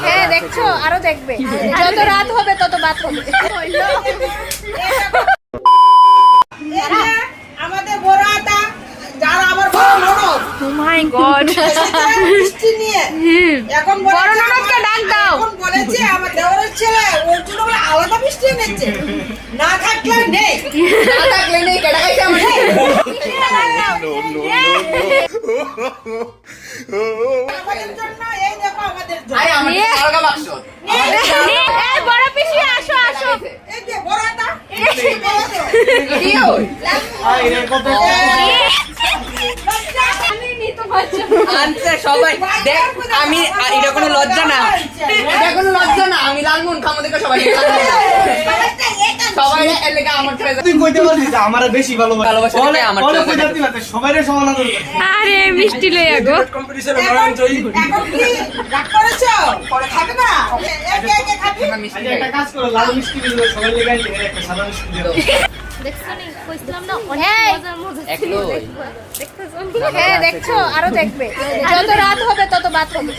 হ্যাঁ দেখছো, আরো দেখবে, যত রাত হবে তত বাত হবে। আমাদের বড় আতা যারা আমার বড় ননদ, ও মাই গড, মিষ্টি নিয়ে এখন বড় ননদকে ডাক দাও। এখন বলেছে আমার দেওরের ছেলে ওর জন্য বলে আলাদা মিষ্টি এনেছে, না থাকলে নেই, না থাকলে নেই, কেডা খাইছে আমার নেই। আমাদের জন্য এই দেখো আমাদের জন্য আরে আমাদের আলাদা বাক্স এই বড় পিসি আসো আসো, এই যে বড় আতা এই বড় তো কি হই আমি নিতে পারছি আনছে সবাই দেখ। আমি এটা কোনো লজ্জা না, এটা কোনো লজ্জা না। আমি লালমোহন খামো দেখো সবাই সবাই এর লেগে আমার ছেড়ে তুই কইতে পারছিস যে আমারে বেশি ভালোবাসে ভালোবাসা থেকে আমার বলে ছেলে কইতে পারছিস না সবাইরে সমান আদর করে আরে মিষ্টি লইয়া গো, কম্পিটিশনে এখন কি রাগ করেছো পরে খাবে না, একে একে খাবি। মিষ্টি আচ্ছা একটা কাজ করো লাল মিষ্টি দিল সবাই লেগাই দিয়ে একটা সাদা মিষ্টি দিও দেখছো নি কইছিলাম না অনেক মজা ছিল, একদম। দেখতেছো? হ্যাঁ দেখছো, আরো দেখবে, যত রাত হবে তত বাত হবে।